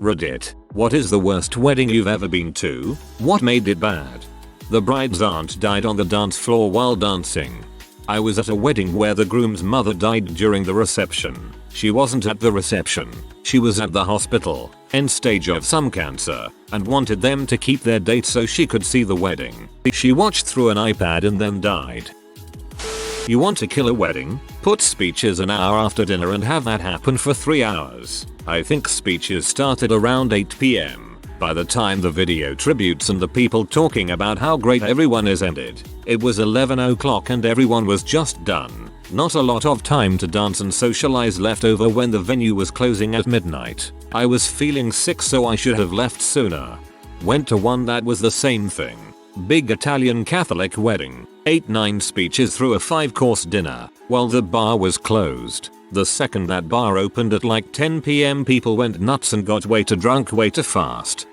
Reddit, what is the worst wedding you've ever been to? What made it bad? The bride's aunt died on the dance floor while dancing. I was at a wedding where the groom's mother died during the reception. She wasn't at the reception. She was at the hospital, end stage of some cancer, and wanted them to keep their date so she could see the wedding. She watched through an iPad and then died. You want to kill a wedding? Put speeches an hour after dinner and have that happen for 3 hours. I think speeches started around 8 PM. By the time the video tributes and the people talking about how great everyone is ended, it was 11 o'clock and everyone was just done. Not a lot of time to dance and socialize left over when the venue was closing at midnight. I was feeling sick so I should have left sooner. Went to one that was the same thing. Big Italian Catholic wedding. 8-9 speeches through a 5-course dinner, while the bar was closed. The second that bar opened at like 10 PM people went nuts and got way too drunk way too fast.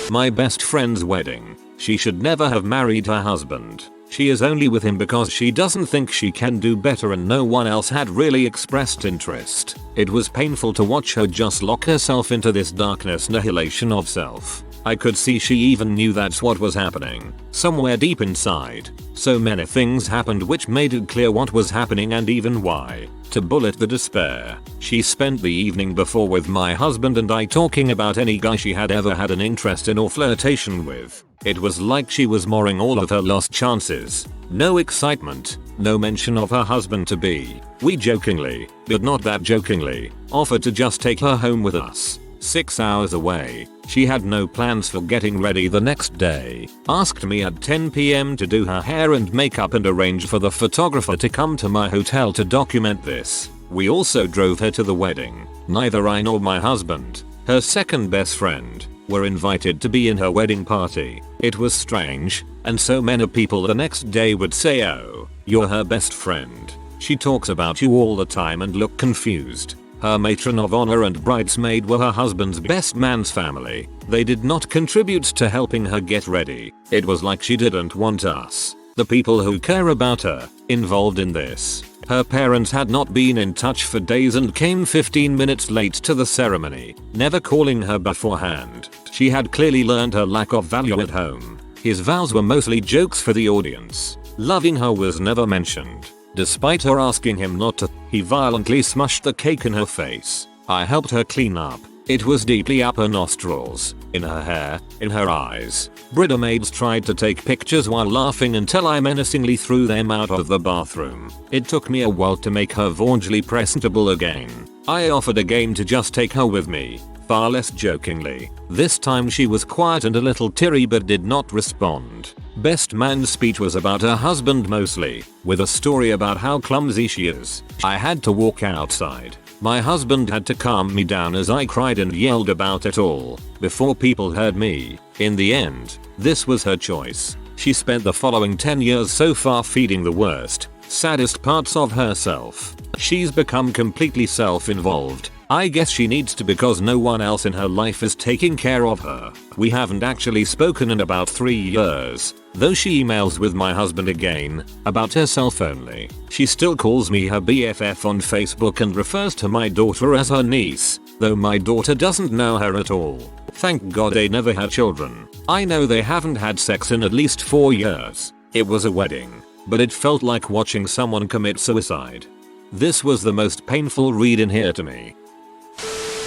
My best friend's wedding. She should never have married her husband. She is only with him because she doesn't think she can do better and no one else had really expressed interest. It was painful to watch her just lock herself into this darkness annihilation of self. I could see she even knew that's what was happening, somewhere deep inside. So many things happened which made it clear what was happening and even why. To bullet the despair, she spent the evening before with my husband and I talking about any guy she had ever had an interest in or flirtation with. It was like she was mourning all of her lost chances. No excitement, no mention of her husband to be. We jokingly, but not that jokingly, offered to just take her home with us. 6 hours away. She had no plans for getting ready the next day. Asked me at 10 PM to do her hair and makeup and arrange for the photographer to come to my hotel to document this. We also drove her to the wedding. Neither I nor my husband, her second best friend, were invited to be in her wedding party. It was strange, and so many people the next day would say, "Oh, you're her best friend. She talks about you all the time," and look confused. Her matron of honor and bridesmaid were her husband's best man's family. They did not contribute to helping her get ready. It was like she didn't want us, the people who care about her, involved in this. Her parents had not been in touch for days and came 15 minutes late to the ceremony, never calling her beforehand. She had clearly learned her lack of value at home. His vows were mostly jokes for the audience. Loving her was never mentioned. Despite her asking him not to, he violently smushed the cake in her face. I helped her clean up. It was deeply up her nostrils, in her hair, in her eyes. Bridesmaids tried to take pictures while laughing until I menacingly threw them out of the bathroom. It took me a while to make her vaughnly presentable again. I offered again to just take her with me, far less jokingly. This time she was quiet and a little teary but did not respond. Best man's speech was about her husband mostly, with a story about how clumsy she is. I had to walk outside. My husband had to calm me down as I cried and yelled about it all, before people heard me. In the end, this was her choice. She spent the following 10 years so far feeding the worst, saddest parts of herself. She's become completely self-involved. I guess she needs to because no one else in her life is taking care of her. We haven't actually spoken in about 3 years, though she emails with my husband again, about herself only. She still calls me her BFF on Facebook and refers to my daughter as her niece, though my daughter doesn't know her at all. Thank God they never had children. I know they haven't had sex in at least 4 years. It was a wedding, but it felt like watching someone commit suicide. This was the most painful read in here to me.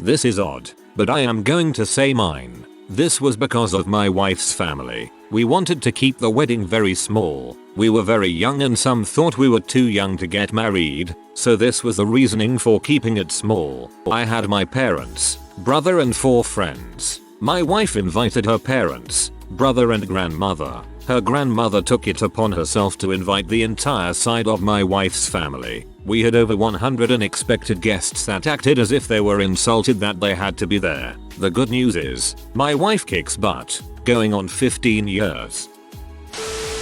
This is odd, but I am going to say mine. This was because of my wife's family. We wanted to keep the wedding very small. We were very young and some thought we were too young to get married, so this was the reasoning for keeping it small. I had my parents, brother and 4 friends. My wife invited her parents, brother and grandmother. Her grandmother took it upon herself to invite the entire side of my wife's family. We had over 100 unexpected guests that acted as if they were insulted that they had to be there. The good news is, my wife kicks butt, going on 15 years.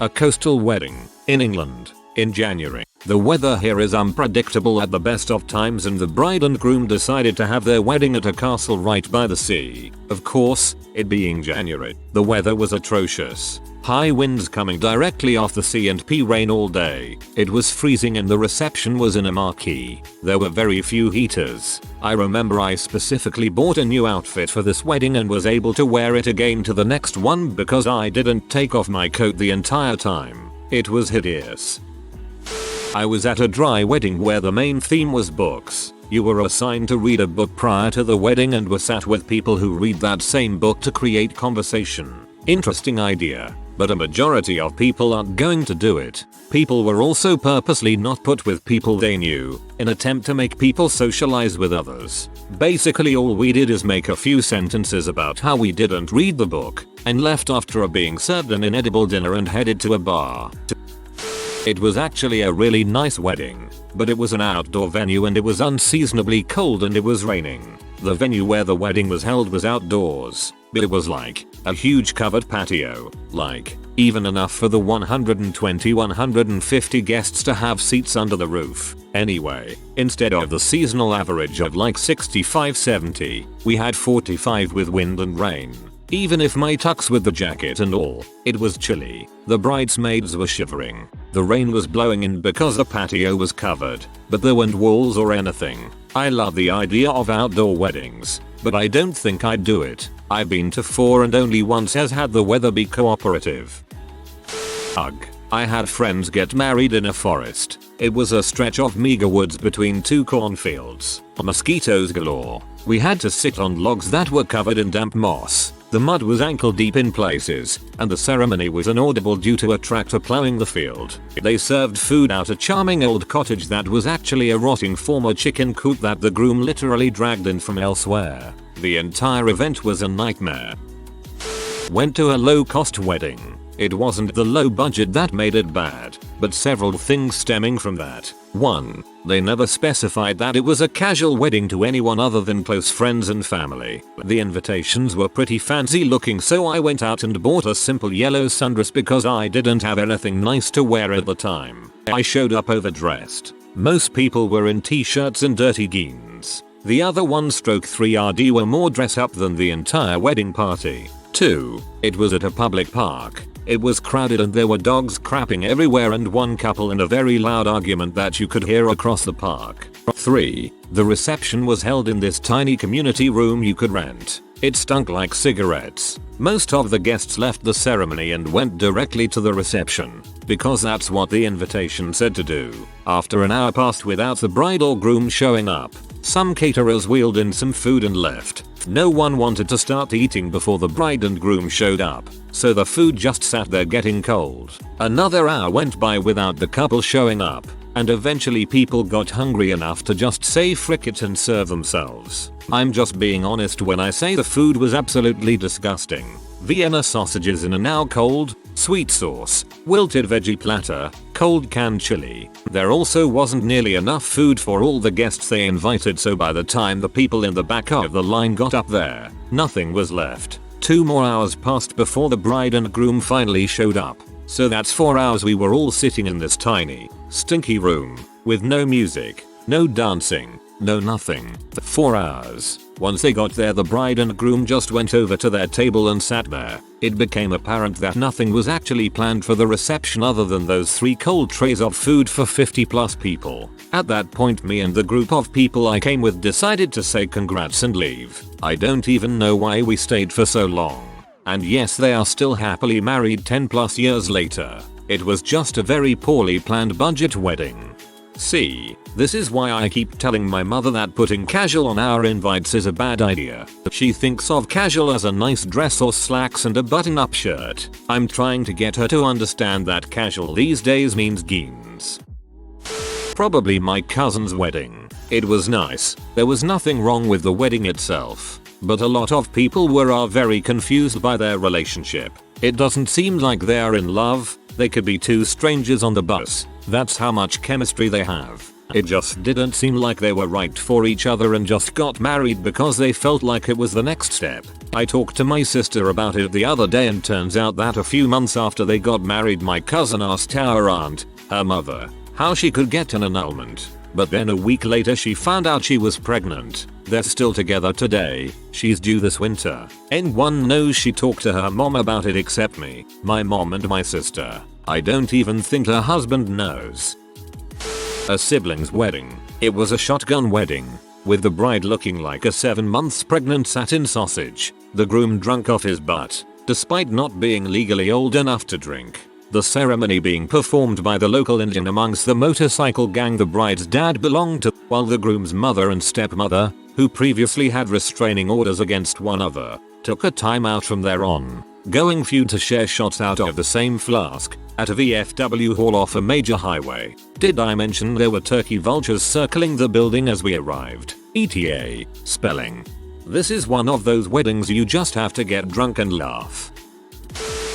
A coastal wedding, in England, in January. The weather here is unpredictable at the best of times, and the bride and groom decided to have their wedding at a castle right by the sea. Of course, it being January, the weather was atrocious. High winds coming directly off the sea and rain all day. It was freezing and the reception was in a marquee. There were very few heaters. I remember I specifically bought a new outfit for this wedding and was able to wear it again to the next one because I didn't take off my coat the entire time. It was hideous. I was at a dry wedding where the main theme was books. You were assigned to read a book prior to the wedding and were sat with people who read that same book to create conversation. Interesting idea, but a majority of people aren't going to do it. People were also purposely not put with people they knew, in attempt to make people socialize with others. Basically all we did is make a few sentences about how we didn't read the book, and left after being served an inedible dinner and headed to a bar. It was actually a really nice wedding, but it was an outdoor venue and it was unseasonably cold and it was raining. The venue where the wedding was held was outdoors, but it was like a huge covered patio, like even enough for the 120-150 guests to have seats under the roof. Anyway, instead of the seasonal average of like 65-70, we had 45 with wind and rain. Even if my tux with the jacket and all, it was chilly. The bridesmaids were shivering. The rain was blowing in because the patio was covered, but there weren't walls or anything. I love the idea of outdoor weddings, but I don't think I'd do it. I've been to 4 and only once has had the weather be cooperative. Ugh. I had friends get married in a forest. It was a stretch of meager woods between 2 cornfields. Mosquitoes galore. We had to sit on logs that were covered in damp moss. The mud was ankle deep in places, and the ceremony was inaudible due to a tractor plowing the field. They served food out a charming old cottage that was actually a rotting former chicken coop that the groom literally dragged in from elsewhere. The entire event was a nightmare. Went to a low-cost wedding. It wasn't the low budget that made it bad, but several things stemming from that. 1. They never specified that it was a casual wedding to anyone other than close friends and family. The invitations were pretty fancy looking, so I went out and bought a simple yellow sundress because I didn't have anything nice to wear at the time. I showed up overdressed. Most people were in t-shirts and dirty jeans. The other 1/3RD were more dress up than the entire wedding party. 2. It was at a public park. It was crowded and there were dogs crapping everywhere and one couple in a very loud argument that you could hear across the park. 3. The reception was held in this tiny community room you could rent. It stunk like cigarettes. Most of the guests left the ceremony and went directly to the reception, because that's what the invitation said to do. After an hour passed without the bride or groom showing up, some caterers wheeled in some food and left. No one wanted to start eating before the bride and groom showed up, so the food just sat there getting cold. Another hour went by without the couple showing up, and eventually people got hungry enough to just say frick it and serve themselves. I'm just being honest when I say the food was absolutely disgusting. Vienna sausages in a now cold, sweet sauce, wilted veggie platter, cold canned chili. There also wasn't nearly enough food for all the guests they invited, so by the time the people in the back of the line got up there, nothing was left. 2 more hours passed before the bride and groom finally showed up. So that's 4 hours we were all sitting in this tiny, stinky room, with no music, no dancing, no nothing. 4 hours. Once they got there, the bride and groom just went over to their table and sat there. It became apparent that nothing was actually planned for the reception other than those 3 cold trays of food for 50+ people. At that point, me and the group of people I came with decided to say congrats and leave. I don't even know why we stayed for so long. And yes, they are still happily married 10+ years later. It was just a very poorly planned budget wedding. See, this is why I keep telling my mother that putting casual on our invites is a bad idea. She thinks of casual as a nice dress or slacks and a button-up shirt. I'm trying to get her to understand that casual these days means jeans. Probably my cousin's wedding. It was nice. There was nothing wrong with the wedding itself. But a lot of people are very confused by their relationship. It doesn't seem like they are in love. They could be 2 strangers on the bus. That's how much chemistry they have. It just didn't seem like they were right for each other and just got married because they felt like it was the next step. I talked to my sister about it the other day, and turns out that a few months after they got married, my cousin asked our aunt, her mother, how she could get an annulment. But then a week later she found out she was pregnant. They're still together today. She's due this winter. Anyone knows she talked to her mom about it except me, my mom and my sister. I don't even think her husband knows. A sibling's wedding. It was a shotgun wedding, with the bride looking like a 7 months pregnant satin sausage. The groom drunk off his butt, despite not being legally old enough to drink. The ceremony being performed by the local Indian amongst the motorcycle gang the bride's dad belonged to, while the groom's mother and stepmother, who previously had restraining orders against one another, took a time out from their on-going feud to share shots out of the same flask at a VFW hall off a major highway. Did I mention there were turkey vultures circling the building as we arrived? ETA. Spelling. This is one of those weddings you just have to get drunk and laugh.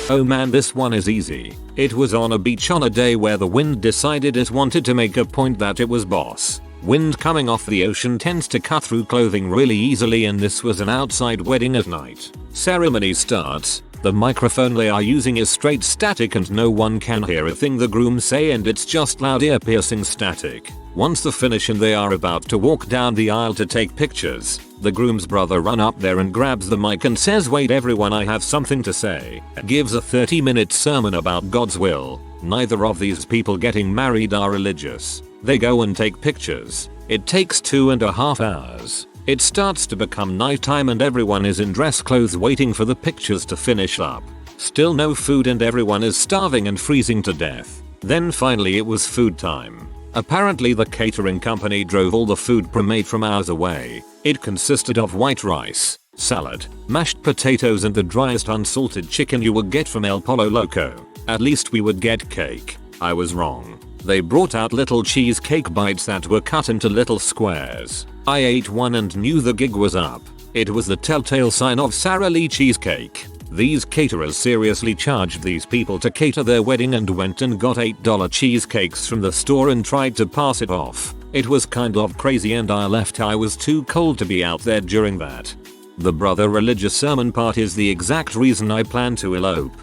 Oh man, this one is easy. It was on a beach on a day where the wind decided it wanted to make a point that it was boss. Wind coming off the ocean tends to cut through clothing really easily, and this was an outside wedding at night. Ceremony starts. The microphone they are using is straight static and no one can hear a thing the groom say, and it's just loud ear-piercing static. Once the finish and they are about to walk down the aisle to take pictures, the groom's brother run up there and grabs the mic and says, "Wait everyone, I have something to say." Gives a 30-minute sermon about God's will. Neither of these people getting married are religious. They go and take pictures. It takes 2.5 hours. It starts to become nighttime and everyone is in dress clothes waiting for the pictures to finish up. Still no food and everyone is starving and freezing to death. Then finally it was food time. Apparently the catering company drove all the food pre-made from hours away. It consisted of white rice, salad, mashed potatoes and the driest unsalted chicken you would get from El Pollo Loco. At least we would get cake. I was wrong. They brought out little cheesecake bites that were cut into little squares. I ate one and knew the gig was up. It was the telltale sign of Sara Lee cheesecake. These caterers seriously charged these people to cater their wedding and went and got $8 cheesecakes from the store and tried to pass it off. It was kind of crazy and I left. I was too cold to be out there during that. The brother religious sermon part is the exact reason I plan to elope.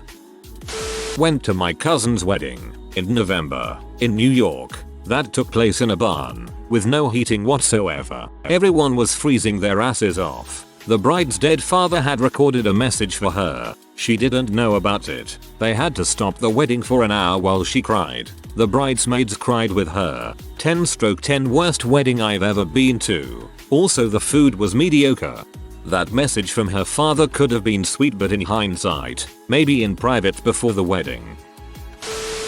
Went to my cousin's wedding in November in New York. That took place in a barn with no heating whatsoever. Everyone was freezing their asses off. The bride's dead father had recorded a message for her. She didn't know about it. They had to stop the wedding for an hour while she cried. The bridesmaids cried with her. 10/10 worst wedding I've ever been to. Also the food was mediocre. That message from her father could have been sweet, but in hindsight, maybe in private before the wedding.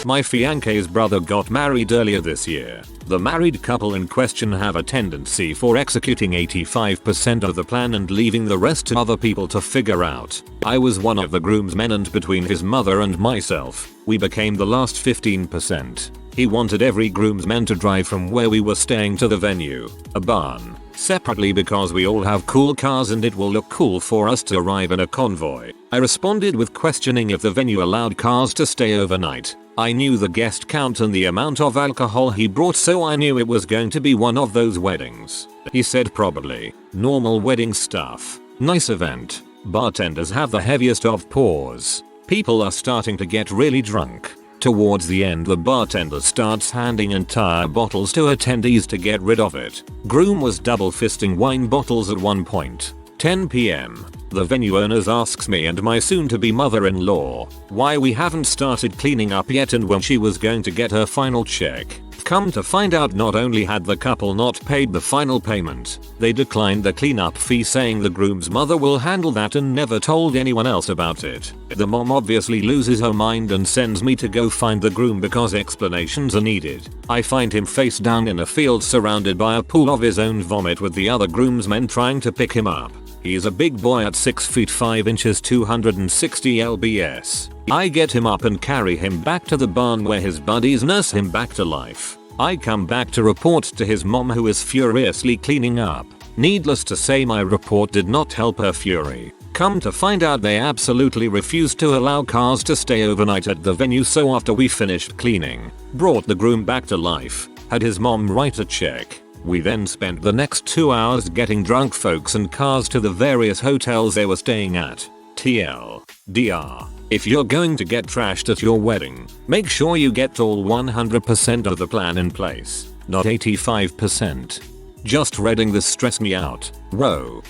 My fiance's brother got married earlier this year. The married couple in question have a tendency for executing 85% of the plan and leaving the rest to other people to figure out. I was one of the groomsmen, and between his mother and myself, we became the last 15%. He wanted every groomsman to drive from where we were staying to the venue, a barn, separately because we all have cool cars and it will look cool for us to arrive in a convoy. I responded with questioning if the venue allowed cars to stay overnight. I knew the guest count and the amount of alcohol he brought, so I knew it was going to be one of those weddings. He said probably. Normal wedding stuff. Nice event. Bartenders have the heaviest of pours. People are starting to get really drunk. Towards the end the bartender starts handing entire bottles to attendees to get rid of it. Groom was double fisting wine bottles at one point. 10 p.m. The venue owners asks me and my soon-to-be mother-in-law why we haven't started cleaning up yet and when she was going to get her final check. Come to find out, not only had the couple not paid the final payment, they declined the cleanup fee, saying the groom's mother will handle that, and never told anyone else about it. The mom obviously loses her mind and sends me to go find the groom because explanations are needed. I find him face down in a field surrounded by a pool of his own vomit with the other groomsmen trying to pick him up. He's a big boy at 6 feet 5 inches 260 lbs. I get him up and carry him back to the barn where his buddies nurse him back to life. I come back to report to his mom, who is furiously cleaning up. Needless to say, my report did not help her fury. Come to find out, they absolutely refused to allow cars to stay overnight at the venue, so after we finished cleaning, brought the groom back to life, had his mom write a check. We then spent the next 2 hours getting drunk folks and cars to the various hotels they were staying at. TL. DR. If you're going to get trashed at your wedding, make sure you get all 100% of the plan in place, not 85%. Just reading this stressed me out, bro.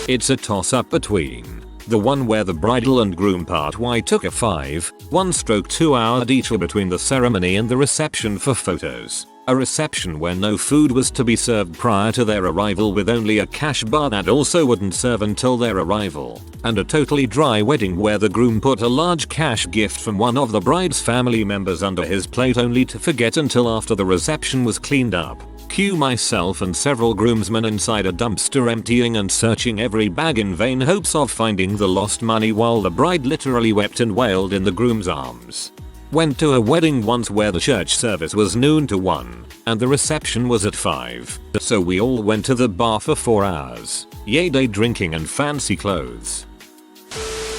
It's a toss up between the one where the bridal and groom part Y took a 1/2 hour detour between the ceremony and the reception for photos. A reception where no food was to be served prior to their arrival with only a cash bar that also wouldn't serve until their arrival. And a totally dry wedding where the groom put a large cash gift from one of the bride's family members under his plate only to forget until after the reception was cleaned up. Cue myself and several groomsmen inside a dumpster emptying and searching every bag in vain hopes of finding the lost money while the bride literally wept and wailed in the groom's arms. Went to a wedding once where the church service was noon to 1 and the reception was at 5. So we all went to the bar for 4 hours. Yay day drinking and fancy clothes.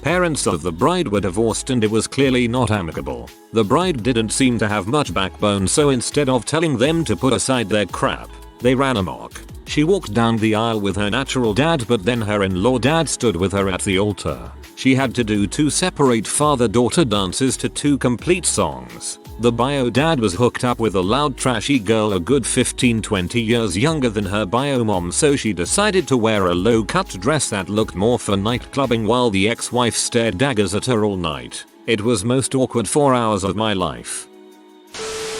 Parents of the bride were divorced and it was clearly not amicable. The bride didn't seem to have much backbone, so instead of telling them to put aside their crap, they ran amok. She walked down the aisle with her natural dad, but then her in-law dad stood with her at the altar. She had to do 2 separate father-daughter dances to 2 complete songs. The bio dad was hooked up with a loud trashy girl a good 15-20 years younger than her bio mom, so she decided to wear a low-cut dress that looked more for night clubbing while the ex-wife stared daggers at her all night. It was most awkward 4 hours of my life.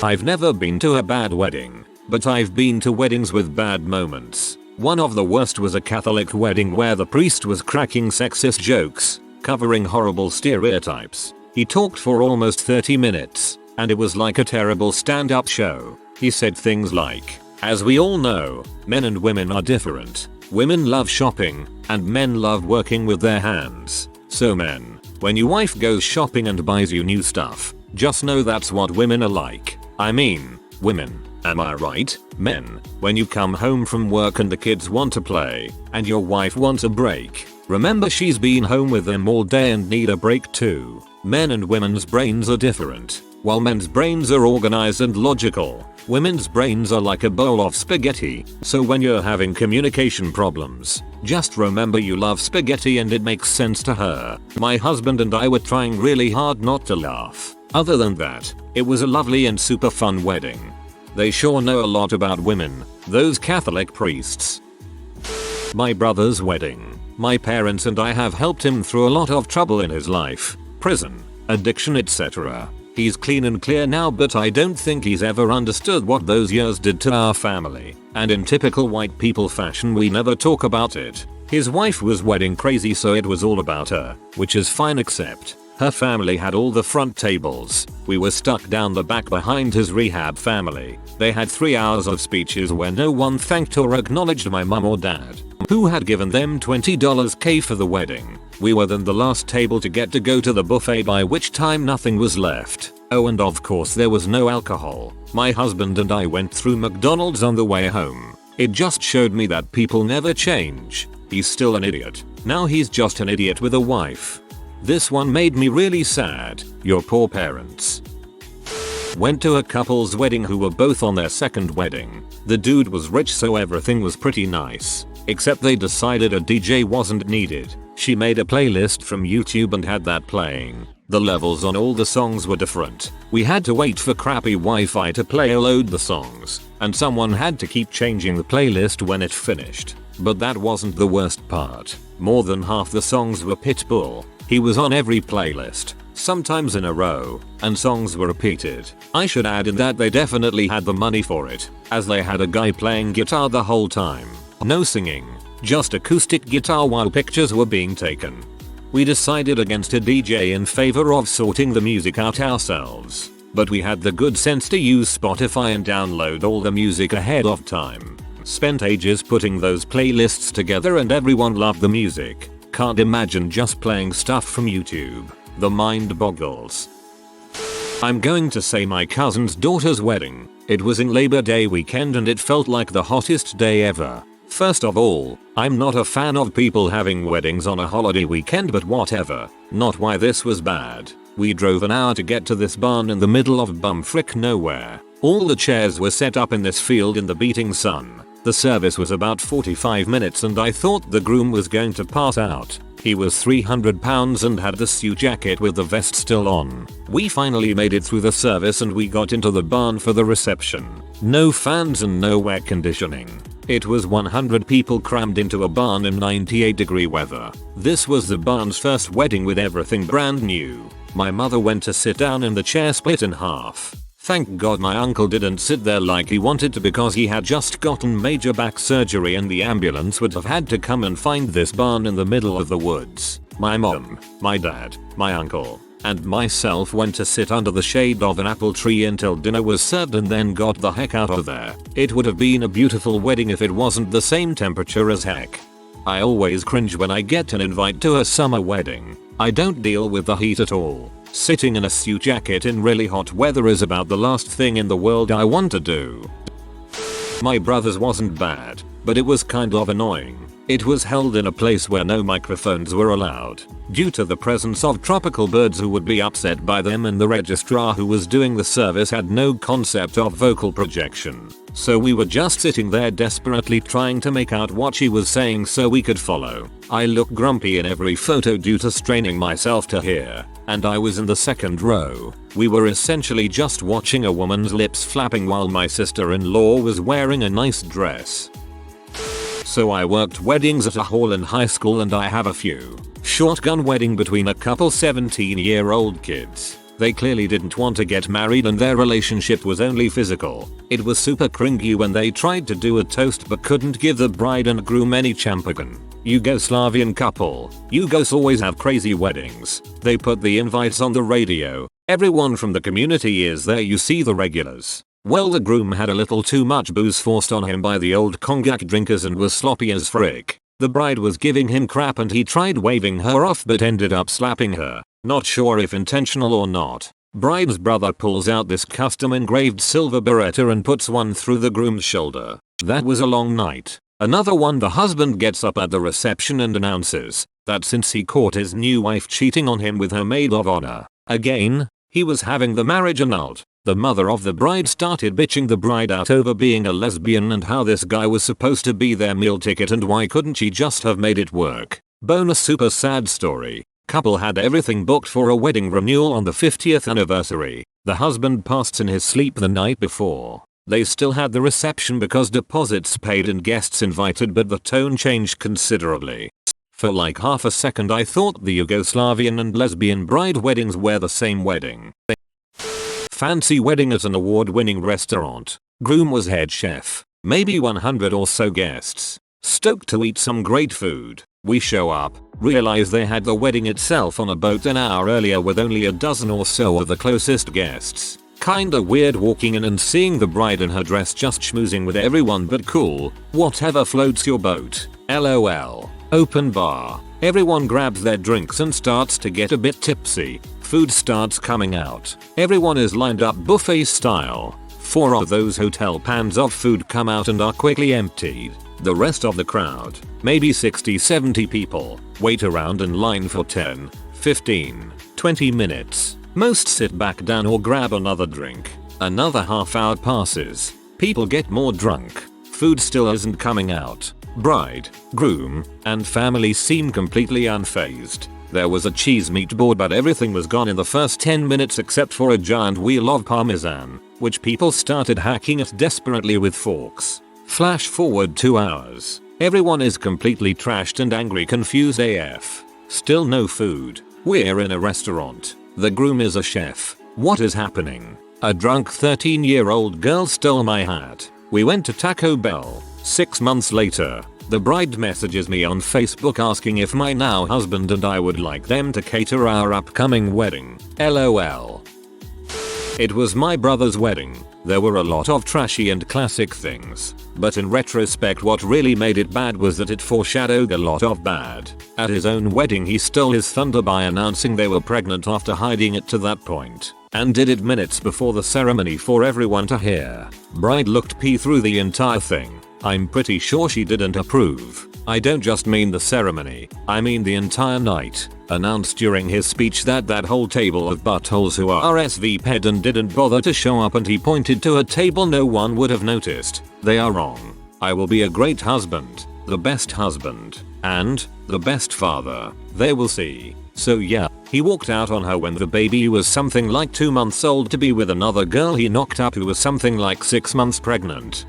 I've never been to a bad wedding, but I've been to weddings with bad moments. One of the worst was a Catholic wedding where the priest was cracking sexist jokes, covering horrible stereotypes. He talked for almost 30 minutes, and it was like a terrible stand-up show. He said things like, "As we all know, men and women are different. Women love shopping, and men love working with their hands. So men, when your wife goes shopping and buys you new stuff, just know that's what women are like. I mean, women. Am I right? Men, when you come home from work and the kids want to play, and your wife wants a break, remember she's been home with them all day and need a break too. Men and women's brains are different. While men's brains are organized and logical, women's brains are like a bowl of spaghetti. So when you're having communication problems, just remember you love spaghetti and it makes sense to her." My husband and I were trying really hard not to laugh. Other than that, it was a lovely and super fun wedding. They sure know a lot about women, those Catholic priests. My brother's wedding. My parents and I have helped him through a lot of trouble in his life, prison, addiction, etc. He's clean and clear now, but I don't think he's ever understood what those years did to our family, and in typical white people fashion we never talk about it. His wife was wedding crazy, so it was all about her, which is fine, except her family had all the front tables. We were stuck down the back behind his rehab family. They had 3 hours of speeches where no one thanked or acknowledged my mum or dad, who had given them $20K for the wedding. We were then the last table to get to go to the buffet, by which time nothing was left. Oh, and of course there was no alcohol. My husband and I went through McDonald's on the way home. It just showed me that people never change. He's still an idiot. Now he's just an idiot with a wife. This one made me really sad. Your poor parents. Went to a couple's wedding who were both on their second wedding. The dude was rich, so everything was pretty nice. Except they decided a DJ wasn't needed. She made a playlist from YouTube and had that playing. The levels on all the songs were different. We had to wait for crappy Wi-Fi to play or load the songs, and someone had to keep changing the playlist when it finished. But that wasn't the worst part. More than half the songs were Pitbull. He was on every playlist, sometimes in a row, and songs were repeated. I should add in that they definitely had the money for it, as they had a guy playing guitar the whole time. No singing, just acoustic guitar while pictures were being taken. We decided against a DJ in favor of sorting the music out ourselves, but we had the good sense to use Spotify and download all the music ahead of time. Spent ages putting those playlists together and everyone loved the music. Can't imagine just playing stuff from YouTube. The mind boggles. I'm going to say my cousin's daughter's wedding. It was in Labor Day weekend and it felt like the hottest day ever. First of all, I'm not a fan of people having weddings on a holiday weekend, but whatever. Not why this was bad. We drove an hour to get to this barn in the middle of bumfrick nowhere. All the chairs were set up in this field in the beating sun. The service was about 45 minutes and I thought the groom was going to pass out. He was 300 pounds and had the suit jacket with the vest still on. We finally made it through the service and we got into the barn for the reception. No fans and no air conditioning. It was 100 people crammed into a barn in 98-degree weather. This was the barn's first wedding with everything brand new. My mother went to sit down in the chair split in half. Thank God my uncle didn't sit there like he wanted to because he had just gotten major back surgery and the ambulance would have had to come and find this barn in the middle of the woods. My mom, my dad, my uncle, and myself went to sit under the shade of an apple tree until dinner was served and then got the heck out of there. It would have been a beautiful wedding if it wasn't the same temperature as heck. I always cringe when I get an invite to a summer wedding. I don't deal with the heat at all. Sitting in a suit jacket in really hot weather is about the last thing in the world I want to do. My brother's wasn't bad, but it was kind of annoying. It was held in a place where no microphones were allowed, due to the presence of tropical birds who would be upset by them, and the registrar who was doing the service had no concept of vocal projection. So we were just sitting there desperately trying to make out what she was saying so we could follow. I look grumpy in every photo due to straining myself to hear, and I was in the second row. We were essentially just watching a woman's lips flapping while my sister-in-law was wearing a nice dress. So I worked weddings at a hall in high school and I have a few. Shotgun wedding between a couple 17-year-old kids. They clearly didn't want to get married and their relationship was only physical. It was super cringy when they tried to do a toast but couldn't give the bride and groom any champagne. Yugoslavian couple. Yugos always have crazy weddings. They put the invites on the radio. Everyone from the community is there, you see the regulars. Well, the groom had a little too much booze forced on him by the old cognac drinkers and was sloppy as frick. The bride was giving him crap and he tried waving her off but ended up slapping her. Not sure if intentional or not. Bride's brother pulls out this custom engraved silver beretta and puts one through the groom's shoulder. That was a long night. Another one, the husband gets up at the reception and announces that since he caught his new wife cheating on him with her maid of honor again, he was having the marriage annulled. The mother of the bride started bitching the bride out over being a lesbian and how this guy was supposed to be their meal ticket and why couldn't she just have made it work. Bonus super sad story. Couple had everything booked for a wedding renewal on the 50th anniversary. The husband passed in his sleep the night before. They still had the reception because deposits paid and guests invited, but the tone changed considerably. For like half a second I thought the Yugoslavian and lesbian bride weddings were the same wedding. Fancy wedding at an award-winning restaurant. Groom was head chef. Maybe 100 or so guests. Stoked to eat some great food. We show up, realize they had the wedding itself on a boat an hour earlier with only a dozen or so of the closest guests. Kinda weird walking in and seeing the bride in her dress just schmoozing with everyone, but cool. Whatever floats your boat. LOL. Open bar. Everyone grabs their drinks and starts to get a bit tipsy. Food starts coming out. Everyone is lined up buffet style. 4 of those hotel pans of food come out and are quickly emptied. The rest of the crowd, maybe 60-70 people, wait around in line for 10, 15, 20 minutes. Most sit back down or grab another drink. Another half hour passes. People get more drunk. Food still isn't coming out. Bride, groom, and family seem completely unfazed. There was a cheese meat board but everything was gone in the first 10 minutes except for a giant wheel of parmesan, which people started hacking at desperately with forks. Flash forward 2 hours. Everyone is completely trashed and angry, confused AF. Still no food. We're in a restaurant. The groom is a chef. What is happening? A drunk 13-year-old girl stole my hat. We went to Taco Bell. 6 months later, the bride messages me on Facebook asking if my now husband and I would like them to cater our upcoming wedding. LOL. It was my brother's wedding. There were a lot of trashy and classic things, but in retrospect what really made it bad was that it foreshadowed a lot of bad. At his own wedding he stole his thunder by announcing they were pregnant after hiding it to that point, and did it minutes before the ceremony for everyone to hear. Bride looked pee through the entire thing. I'm pretty sure she didn't approve. I don't just mean the ceremony, I mean the entire night. Announced during his speech that whole table of buttholes who are RSVP'd and didn't bother to show up, and he pointed to a table no one would have noticed. They are wrong. I will be a great husband. The best husband. And, the best father, they will see. So yeah, he walked out on her when the baby was something like 2 months old to be with another girl he knocked up who was something like 6 months pregnant.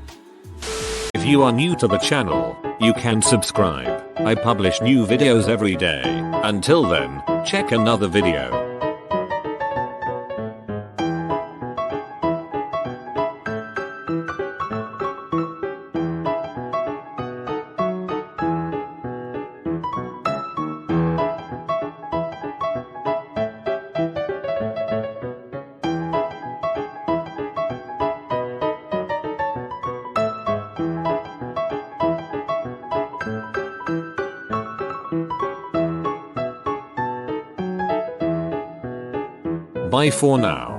If you are new to the channel, you can subscribe. I publish new videos every day. Until then, check another video. Bye for now.